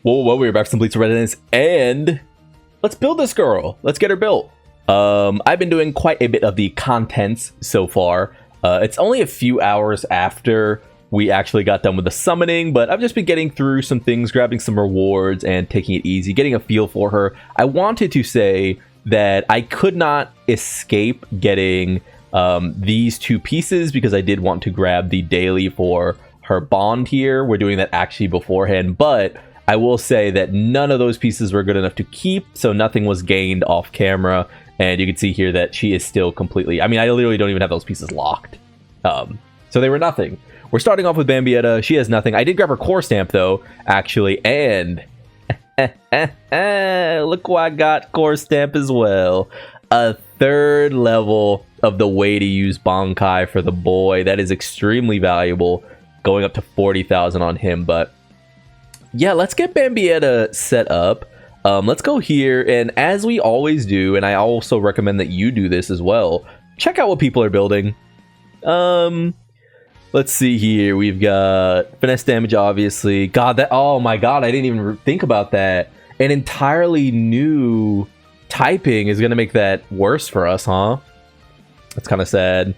Whoa, we're back to Bleach Soul Resonance, and let's build this girl. Let's get her built. I've been doing quite a bit of the contents so far. It's only a few hours after we actually got done with the summoning, but I've just been getting through some things, grabbing some rewards, and taking it easy, getting a feel for her. I wanted to say that I could not escape getting these two pieces because I did want to grab the daily for her bond here. We're doing that actually beforehand, but I will say that none of those pieces were good enough to keep, so nothing was gained off camera. And you can see here that she is still completely... I mean, I literally don't even have those pieces locked. So they were nothing. We're starting off with Bambietta. She has nothing. I did grab her core stamp, though, actually. And... look who I got core stamp as well. A third level of the way to use Bankai for the boy. That is extremely valuable. Going up to 40,000 on him, but... yeah, let's get Bambietta set up. Let's go here, and as we always do, and I also recommend that you do this as well, check out what people are building. Let's see here. We've got finesse damage, obviously. God, that... oh my god, I didn't even think about that. An entirely new typing is going to make that worse for us, huh? That's kind of sad.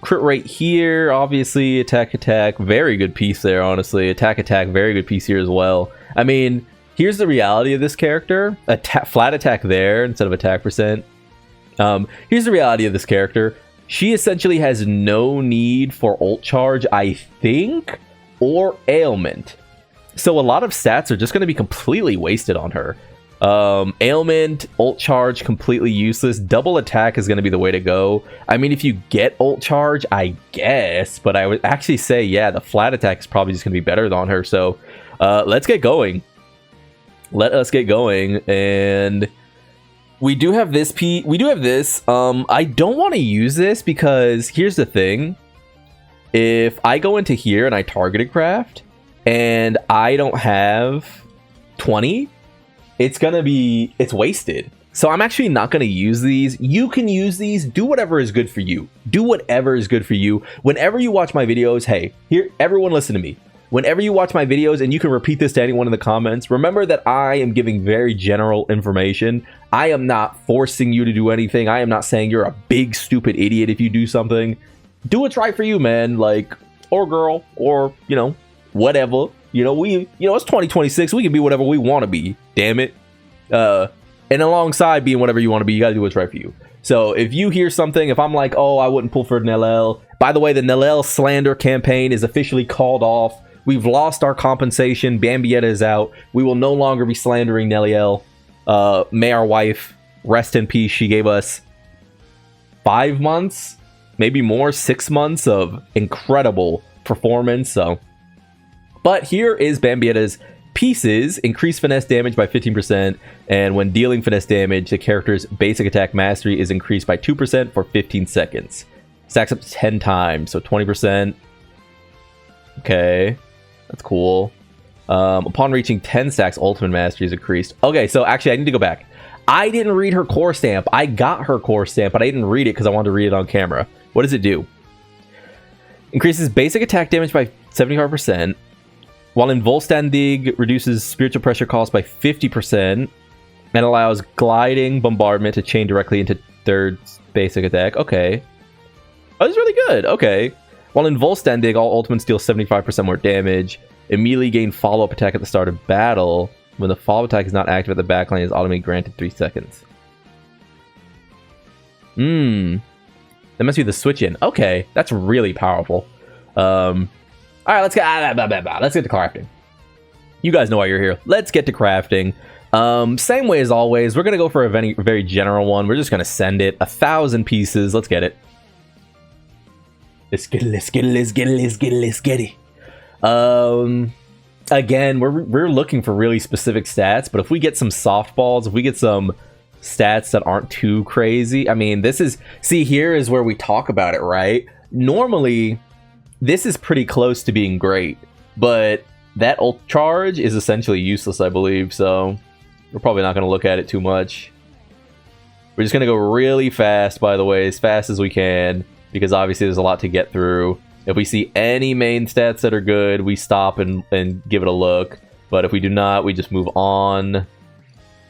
Crit rate here, obviously. Attack, very good piece there, honestly. Attack, very good piece here as well. I mean, here's the reality of this character. Flat attack there instead of attack percent. Here's the reality of this character. She essentially has no need for ult charge, I think, or ailment. So a lot of stats are just going to be completely wasted on her. Ailment, ult charge, completely useless. Double attack is going to be the way to go. I mean, if you get ult charge, I guess, but I would actually say, yeah, the flat attack is probably just going to be better on her. So let's get going. Let us get going. And we do have this we do have this. I don't want to use this because here's the thing. If I go into here and I targeted craft and I don't have 20, it's wasted. So I'm actually not going to use these. You can use these. Do whatever is good for you. Do whatever is good for you. Whenever you watch my videos, hey, here, everyone listen to me. Whenever you watch my videos, and you can repeat this to anyone in the comments, remember that I am giving very general information. I am not forcing you to do anything. I am not saying you're a big stupid idiot if you do something. Do what's right for you, man. Like, or girl, or, you know, whatever. It's 2026. We can be whatever we want to be. Damn it. And alongside being whatever you want to be, you got to do what's right for you. So if you hear something, if I'm like, oh, I wouldn't pull for Nellel. By the way, the Nellel slander campaign is officially called off. We've lost our compensation. Bambietta is out. We will no longer be slandering Nellel. May our wife rest in peace. She gave us 5 months, maybe more, 6 months of incredible performance. So, but here is Bambietta's pieces. Increase finesse damage by 15%, and when dealing finesse damage, the character's basic attack mastery is increased by 2% for 15 seconds. Stacks up to 10 times, so 20%. Okay, that's cool. Upon reaching 10 stacks, ultimate mastery is increased. Okay, so actually I need to go back. I didn't read her core stamp. I got her core stamp, but I didn't read it because I wanted to read it on camera. What does it do? Increases basic attack damage by 75%. While in Volstandig, reduces spiritual pressure cost by 50% and allows gliding bombardment to chain directly into third basic attack. Okay. Oh, that's really good. Okay. While in Volstandig, all ultimates deal 75% more damage. Immediately gain follow-up attack at the start of battle. When the follow-up attack is not active at the backline, it is automatically granted 3 seconds. That must be the switch in. Okay. That's really powerful. All right, let's get to crafting. You guys know why you're here. Let's get to crafting. Same way as always. We're going to go for a very general one. We're just going to send it 1,000 pieces. Let's get it. Let's get it. Again, we're looking for really specific stats, but if we get some softballs, if we get some stats that aren't too crazy, I mean, here is where we talk about it, right? Normally, this is pretty close to being great, but that ult charge is essentially useless, I believe, so we're probably not going to look at it too much. We're just going to go really fast, by the way, as fast as we can, because obviously there's a lot to get through. If we see any main stats that are good, we stop and give it a look. But if we do not, we just move on.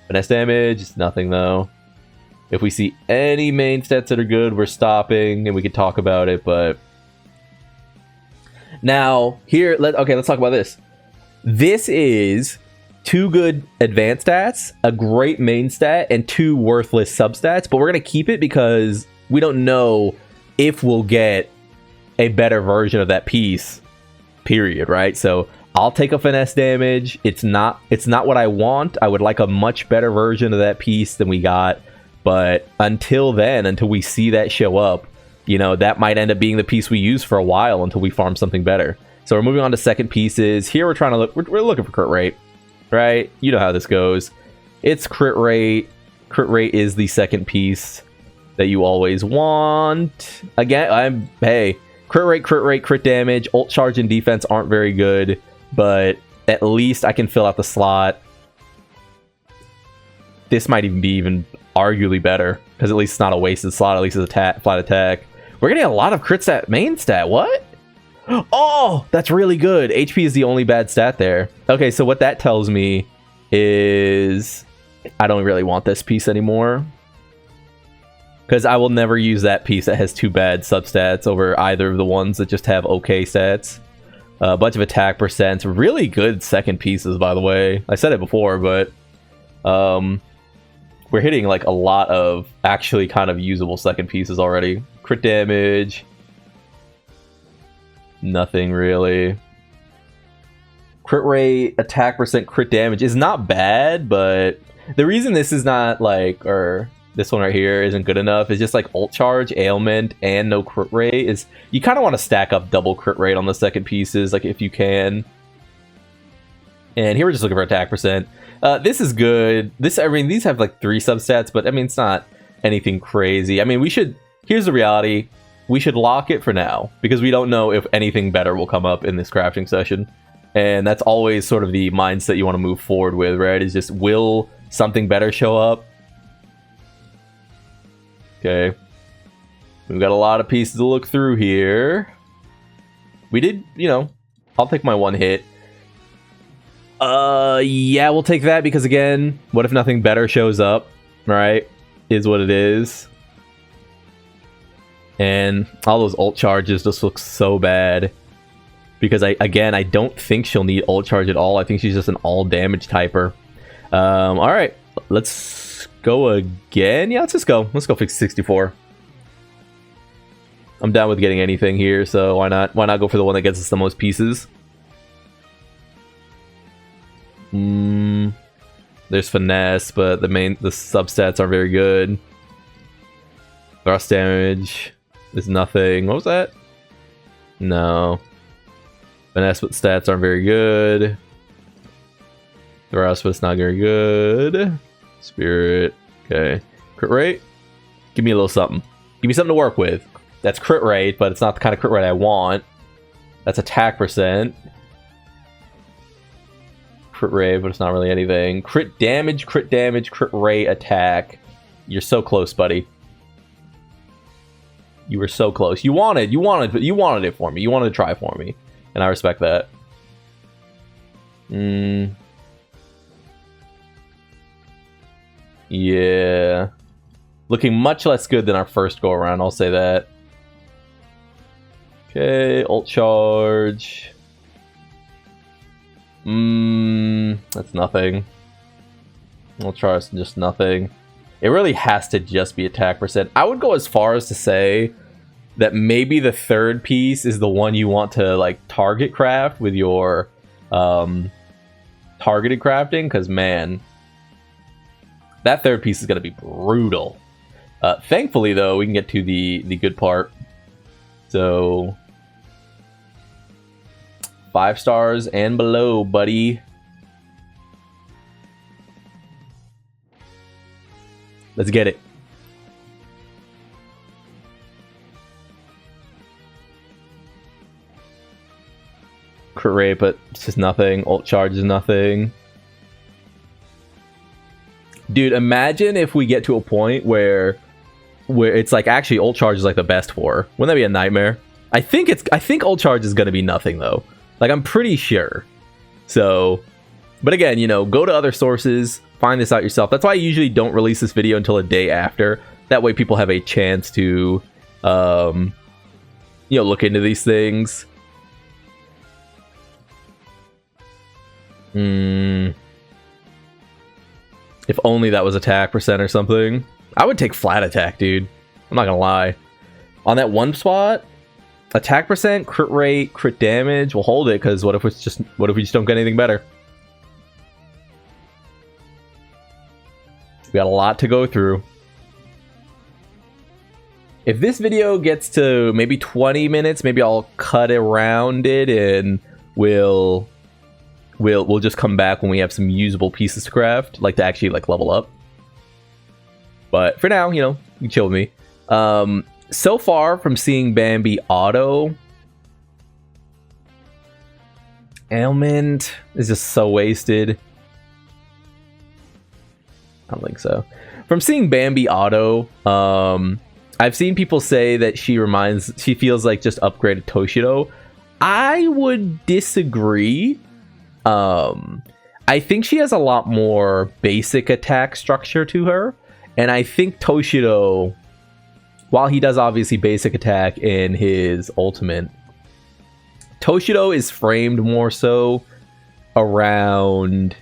Finesse damage, it's nothing though. If we see any main stats that are good, we're stopping, and we could talk about it, but... Now, here, let's talk about this. This is 2 good advanced stats, a great main stat, and 2 worthless substats, but we're going to keep it because we don't know if we'll get a better version of that piece, period, right? So I'll take a finesse damage. It's not what I want. I would like a much better version of that piece than we got. But until then, until we see that show up, you know, that might end up being the piece we use for a while until we farm something better. So we're moving on to second pieces. Here we're trying to look, we're looking for crit rate, right? You know how this goes. It's crit rate. Crit rate is the second piece that you always want. Again, hey, crit rate, crit damage, ult charge and defense aren't very good, but at least I can fill out the slot. This might even be arguably better, because at least it's not a wasted slot, at least it's a flat attack. We're getting a lot of crit stat main stat. What? Oh, that's really good. HP is the only bad stat there. Okay, so what that tells me is I don't really want this piece anymore, because I will never use that piece that has 2 bad substats over either of the ones that just have okay stats. A bunch of attack percents. Really good second pieces, by the way. I said it before, but we're hitting like a lot of actually kind of usable second pieces already. Crit damage. Nothing really. Crit rate, attack percent, crit damage is not bad, but the reason this is not like, or this one right here isn't good enough is just like ult charge, ailment, and no crit rate is, you kind of want to stack up double crit rate on the second pieces, like if you can. And here we're just looking for attack percent. This is good. I mean, these have like 3 substats, but I mean, it's not anything crazy. I mean, here's the reality. We should lock it for now, because we don't know if anything better will come up in this crafting session. And that's always sort of the mindset you want to move forward with, right? Is just, will something better show up? Okay. We've got a lot of pieces to look through here. We did, you know, I'll take my 1 hit. Yeah, we'll take that, because again, what if nothing better shows up, right? Is what it is. And all those ult charges just look so bad, because I don't think she'll need ult charge at all. I think she's just an all damage typer. All right, let's go again. Yeah, let's just go. Let's go fix 64. I'm down with getting anything here, so why not? Why not go for the one that gets us the most pieces? There's finesse, but the substats aren't very good. Thrust damage is nothing. What was that? No. Finesse, but stats aren't very good. Thrust, but it's not very good. Spirit. Okay. Crit rate? Give me a little something. Give me something to work with. That's crit rate, but it's not the kind of crit rate I want. That's attack percent. Crit rate, but it's not really anything. Crit damage, crit rate, attack. You're so close, buddy. You were so close. You wanted it for me. You wanted to try for me, and I respect that. Yeah, looking much less good than our first go around. I'll say that. Okay, ult charge. That's nothing. Ult charge, just nothing. It really has to just be attack percent. I would go as far as to say that maybe the third piece is the one you want to like target craft with your targeted crafting, because man, that third piece is going to be brutal. Thankfully though, we can get to the good part. So 5 stars and below, buddy. Let's get it. Crit rate, but it's just nothing. Ult charge is nothing. Dude, imagine if we get to a point where it's like actually ult charge is like the best for. Wouldn't that be a nightmare? I think ult charge is gonna be nothing though. Like, I'm pretty sure. So But again, you know, go to other sources, find this out yourself. That's why I usually don't release this video until a day after. That way people have a chance to, you know, look into these things. If only that was attack percent or something. I would take flat attack, dude. I'm not gonna lie. On that one spot, attack percent, crit rate, crit damage, we'll hold it, because what if we just don't get anything better? We got a lot to go through. If this video gets to maybe 20 minutes, maybe I'll cut around it and we'll just come back when we have some usable pieces to craft, like to actually like level up. But for now, you know, you chill with me. So far from seeing Bambi auto, ailment is just so wasted. I don't think so. From seeing Bambi auto, I've seen people say that she feels like just upgraded Toshido. I would disagree. I think she has a lot more basic attack structure to her, and I think Toshido, while he does obviously basic attack in his ultimate, Toshido is framed more so around...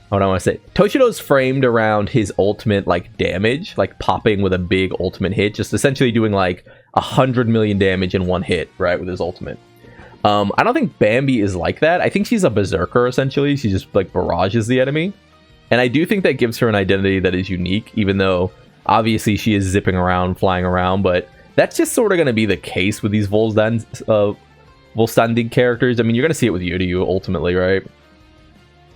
What do I want to say? Toshido's framed around his ultimate, like, damage, like popping with a big ultimate hit, just essentially doing like 100 million damage in one hit, right, with his ultimate. I don't think Bambi is like that. I think she's a berserker, essentially. She just, like, barrages the enemy. And I do think that gives her an identity that is unique, even though, obviously, she is zipping around, flying around, but that's just sort of going to be the case with these Volstaging characters. I mean, you're going to see it with Yuryu, ultimately, right?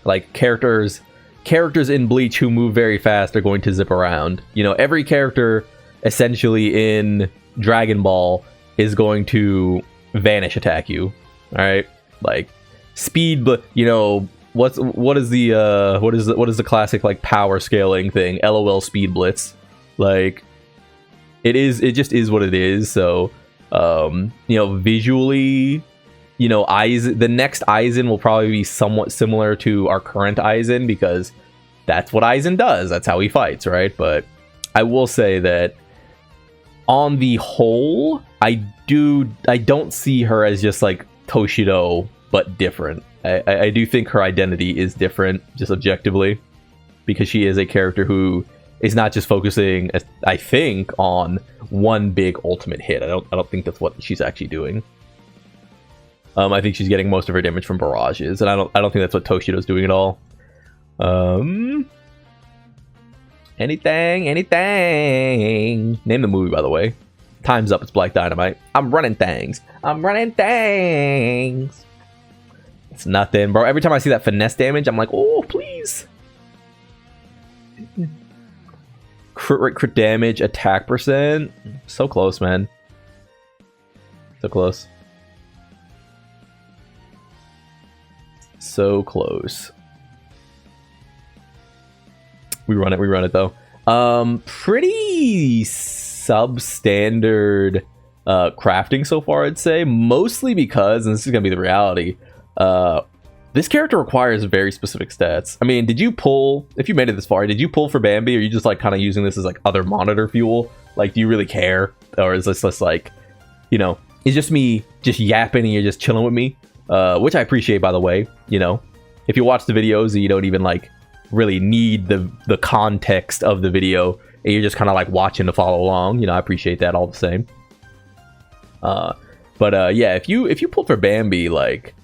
Like, characters in Bleach who move very fast are going to zip around. You know, every character essentially in Dragon Ball is going to vanish attack you. All right, like speed, but you know what is the classic like power scaling thing? LOL speed blitz. Like it just is what it is. So you know, visually, you know, the next Aizen will probably be somewhat similar to our current Aizen, because that's what Aizen does. That's how he fights, right? But I will say that on the whole, I don't see her as just like Toshido, but different. I do think her identity is different, just objectively, because she is a character who is not just focusing, I think, on one big ultimate hit. I don't think that's what she's actually doing. I think she's getting most of her damage from barrages, and I don't think that's what Toshido's doing at all. Anything. Name the movie, by the way. Time's up. It's Black Dynamite. I'm running things. It's nothing, bro. Every time I see that finesse damage, I'm like, oh, please. Crit damage, attack percent. So close, man. So close. So close. We run it though. Pretty substandard crafting so far, I'd say. Mostly because, and this is gonna be the reality, this character requires very specific stats. I mean, did you pull, if you made it this far, did you pull for Bambi, or are you just like kind of using this as like other monitor fuel? Like, do you really care? Or is this just like, you know, it's just me just yapping and you're just chilling with me? Which I appreciate, by the way. You know, if you watch the videos and you don't even like really need the context of the video and you're just kind of like watching to follow along, you know, I appreciate that all the same. Yeah, if you pulled for Bambi, like,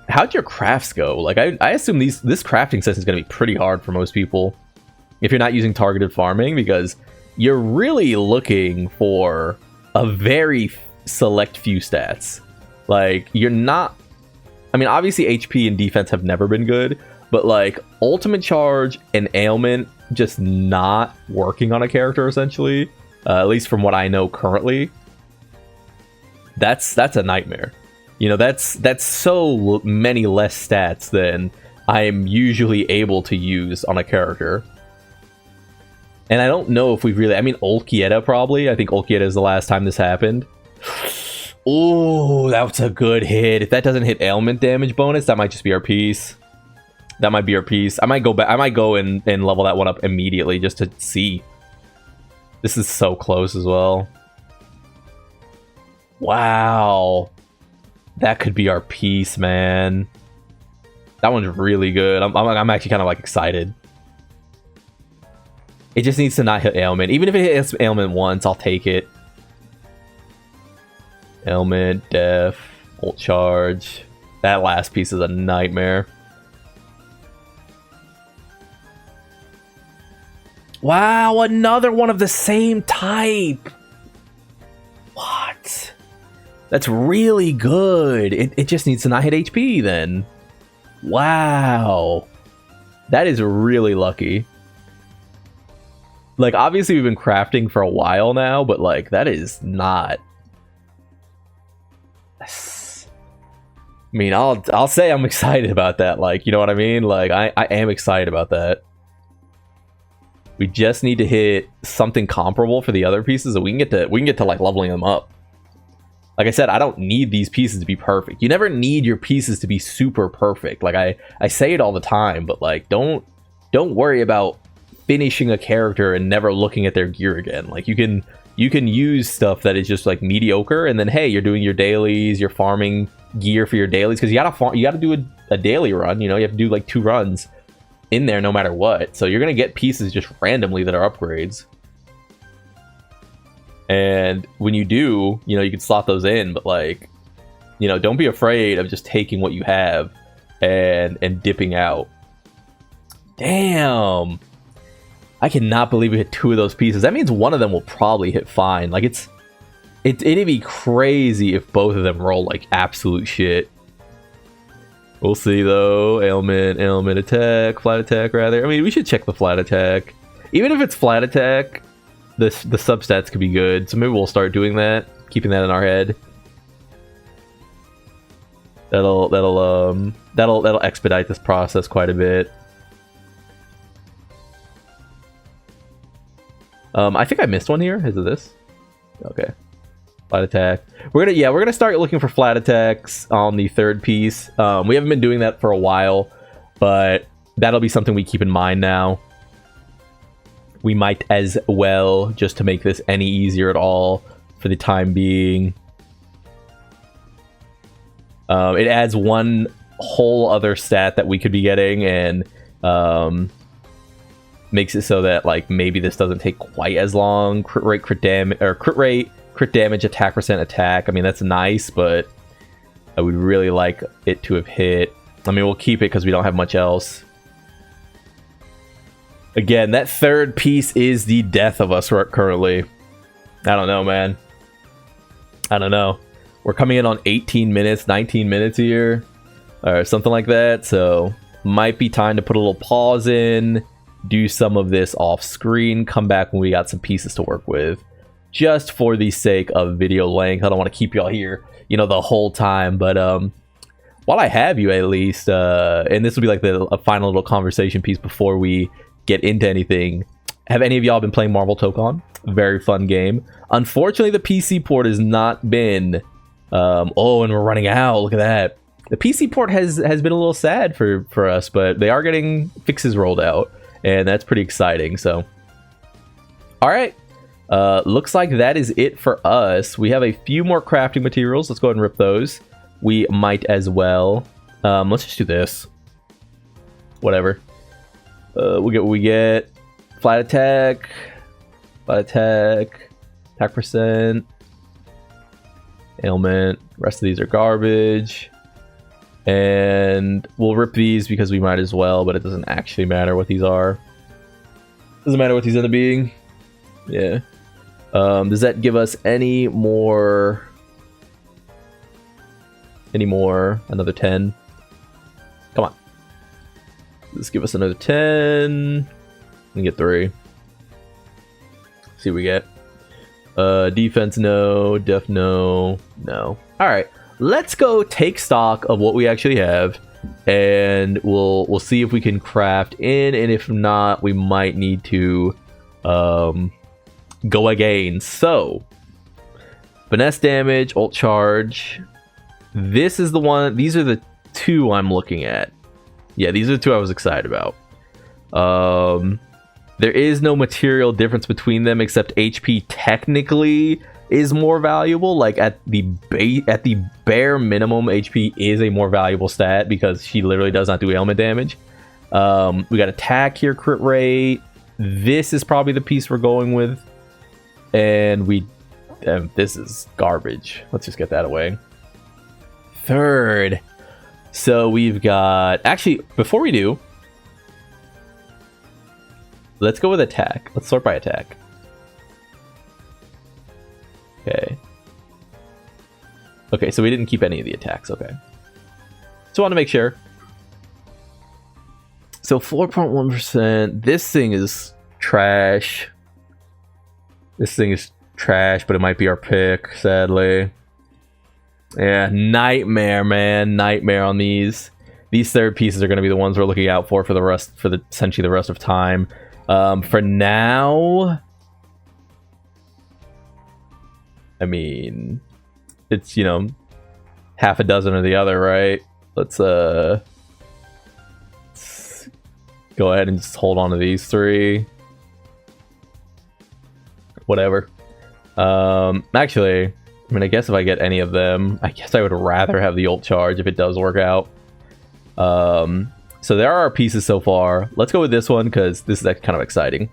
how'd your crafts go? Like, I assume this crafting session is going to be pretty hard for most people if you're not using targeted farming, because you're really looking for a very select few stats. Like, you're not, I mean, obviously HP and defense have never been good, but like ultimate charge and ailment just not working on a character, essentially, at least from what I know currently, that's a nightmare. You know, that's so many less stats than I am usually able to use on a character. And I don't know if we've really, I mean, Bambietta probably. I think Bambietta is the last time this happened. Ooh, that's a good hit. If that doesn't hit ailment damage bonus, that might just be our piece. That might be our piece. I might go back. I might go and level that one up immediately just to see. This is so close as well. Wow. That could be our piece, man. That one's really good. I'm actually kind of like excited. It just needs to not hit ailment. Even if it hits ailment once, I'll take it. Ailment, def, ult charge. That last piece is a nightmare. Wow, another one of the same type. What? That's really good. It just needs to not hit HP then. Wow. That is really lucky. Like, obviously we've been crafting for a while now, but like, that is not... I mean, I'll say I'm excited about that. Like, you know what I mean? Like, I am excited about that. We just need to hit something comparable for the other pieces, so we can get to like leveling them up. Like I said, I don't need these pieces to be perfect. You never need your pieces to be super perfect. Like I say it all the time, but like don't worry about finishing a character and never looking at their gear again. Like you can use stuff that is just like mediocre, and then hey, you're doing your dailies, you're farming gear for your dailies, because you gotta do a daily run. You know, you have to do like 2 runs in there no matter what. So you're gonna get pieces just randomly that are upgrades. And when you do, you know, you can slot those in, but like, you know, don't be afraid of just taking what you have and dipping out. Damn. I cannot believe we hit 2 of those pieces. That means one of them will probably hit fine. Like it'd be crazy if both of them roll like absolute shit. We'll see though. Ailment attack, flat attack rather. I mean, we should check the flat attack. Even if it's flat attack, the substats could be good. So maybe we'll start doing that, keeping that in our head. That'll expedite this process quite a bit. I think I missed one here. Is it this? Okay. Flat attack. We're gonna start looking for flat attacks on the 3rd piece. We haven't been doing that for a while, but that'll be something we keep in mind now. We might as well, just to make this any easier at all for the time being. It adds one whole other stat that we could be getting, and makes it so that like maybe this doesn't take quite as long. Crit rate, crit damage, attack percent, attack. I mean, that's nice, but I would really like it to have hit. I mean, we'll keep it because we don't have much else. Again, that 3rd piece is the death of us currently. I don't know, man. I don't know. We're coming in on 18 minutes, 19 minutes here, or something like that. So might be time to put a little pause in, do some of this off screen, come back when we got some pieces to work with, just for the sake of video length. I don't want to keep y'all here, you know, the whole time. But while I have you, at least, and this will be like a final little conversation piece before we get into anything. Have any of y'all been playing Marvel Tokon? Very fun game. Unfortunately, the PC port has not been. Oh, and we're running out. Look at that. The PC port has been a little sad for us, but they are getting fixes rolled out, and that's pretty exciting. So, all right. Looks like that is it for us. We have a few more crafting materials. Let's go ahead and rip those. We might as well. Let's just do this. Whatever. We'll get what we get. Flat attack, attack percent, ailment. The rest of these are garbage. And we'll rip these because we might as well, but it doesn't actually matter what these are. Doesn't matter what these end up being. Yeah. Does that give us any more? Another 10? Come on. Let's give us another 10 and get 3. See what we get. Defense, no. Def, no. No. All right. Let's go take stock of what we actually have, and we'll see if we can craft in, and if not, we might need to go again. So Finesse damage, ult charge. This is the one. These are the two I'm looking at. Yeah, these are the two I was excited about. There is no material difference between them except HP technically is more valuable. Like at the bare minimum, HP is a more valuable stat because she literally does not do ailment damage. We got attack here, crit rate. This is probably the piece we're going with, and this is garbage. Let's just get that away. Third. So we've got, actually, before we do, let's go with attack. Let's sort by attack. Okay. Okay, so we didn't keep any of the attacks. Okay. So I want to make sure. So 4.1%. This thing is trash. This thing is trash, but it might be our pick, sadly. Yeah, nightmare, man. Nightmare on these. These third pieces are going to be the ones we're looking out for essentially the rest of time. For now, I mean, it's, you know, half a dozen or the other, right? Let's go ahead and just hold on to these three. Whatever. Actually, I mean, I guess if I get any of them, I guess I would rather have the ult charge if it does work out. So there are our pieces so far. Let's go with this one because this is kind of exciting.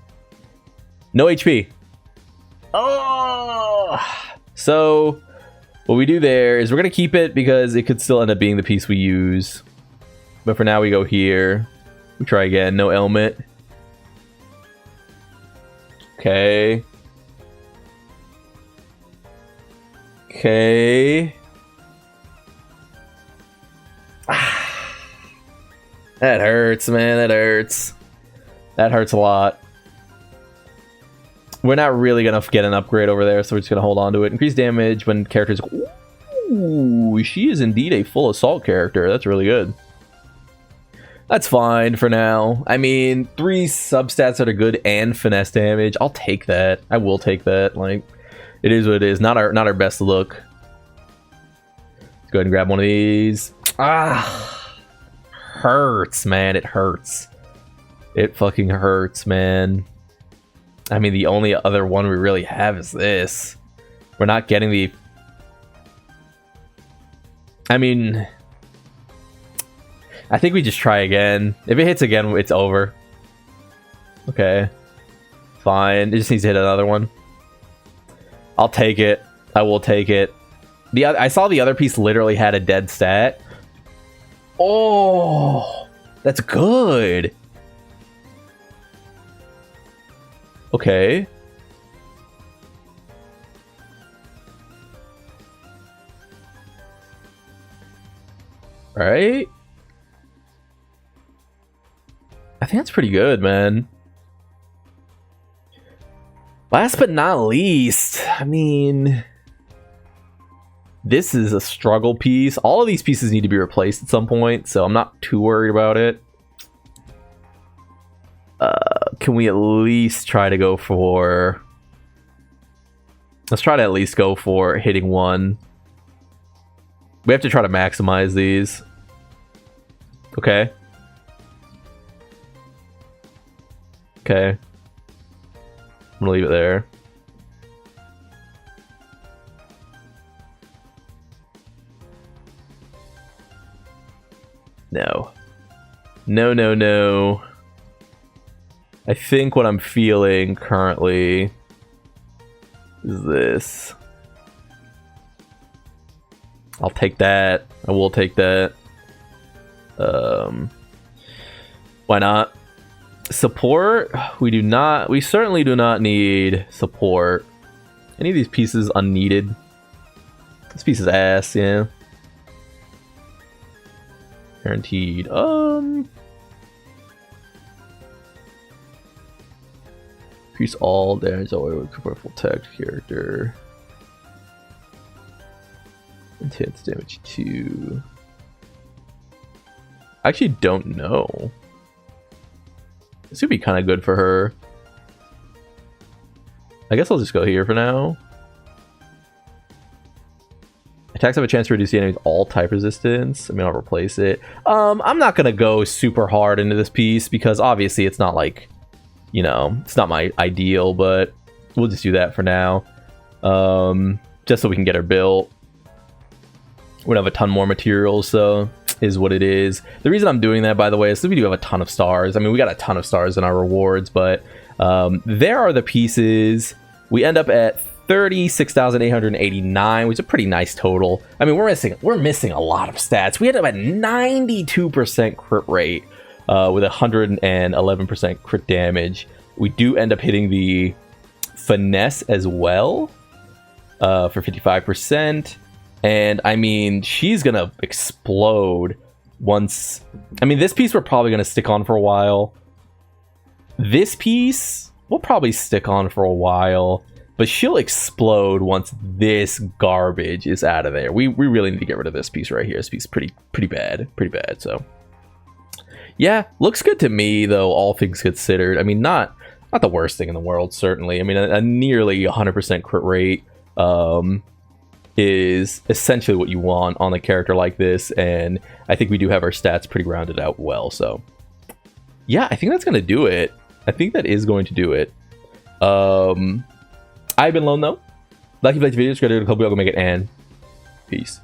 No HP. Oh! So what we do there is we're going to keep it because it could still end up being the piece we use. But for now, we go here. We try again. No ailment. Okay. Okay. That hurts, man. That hurts. That hurts a lot. We're not really going to get an upgrade over there, so we're just going to hold on to it. Increase damage when characters... Ooh, she is indeed a full assault character. That's really good. That's fine for now. I mean, 3 substats that are good and finesse damage. I'll take that. I will take that. Like, it is what it is. Not our best look. Let's go ahead and grab one of these. Ah, hurts, man. It hurts. It fucking hurts, man. I mean, the only other one we really have is this. We're not getting the... I mean... I think we just try again. If it hits again, it's over. Okay. Fine. It just needs to hit another one. I'll take it. I will take it. I saw the other piece literally had a dead stat. Oh! That's good! Okay. Alright. I think that's pretty good, man. Last but not least, I mean... This is a struggle piece. All of these pieces need to be replaced at some point, so I'm not too worried about it. Can we at least try to go for... Let's try to at least go for hitting one. We have to try to maximize these. Okay. Okay. I'm gonna leave it there. No. No, no, no. I think what I'm feeling currently is this. I'll take that. I will take that. Why not? Support? We certainly do not need support. Any of these pieces unneeded? This piece is ass, yeah. Guaranteed. Increase all damage away with powerful tech character. Intense damage 2. I actually don't know. This would be kind of good for her. I guess I'll just go here for now. Attacks have a chance to reduce the enemy's all type resistance. I mean, I'll replace it. I'm not gonna go super hard into this piece because obviously it's not like, you know, it's not my ideal, but we'll just do that for now. Just so we can get her built. We don't have a ton more materials, so is what it is. The reason I'm doing that, by the way, is that we do have a ton of stars. I mean, we got a ton of stars in our rewards, but there are the pieces. We end up at 36,889, which is a pretty nice total. I mean, we're missing a lot of stats. We end up at 92% crit rate with 111% crit damage. We do end up hitting the finesse as well for 55%. And I mean, she's gonna explode once. I mean, this piece we're probably gonna stick on for a while. This piece we'll probably stick on for a while, but she'll explode once this garbage is out of there. We really need to get rid of this piece right here. This piece is pretty bad. So yeah, looks good to me though, all things considered. I mean, not the worst thing in the world, certainly. I mean, a nearly 100% crit rate is essentially what you want on a character like this, and I think we do have our stats pretty rounded out well. So yeah, I think that's gonna do it. I think that is going to do it. I've been Lone though. Like if you like the video, subscribe to the club, we'll go make it, and peace.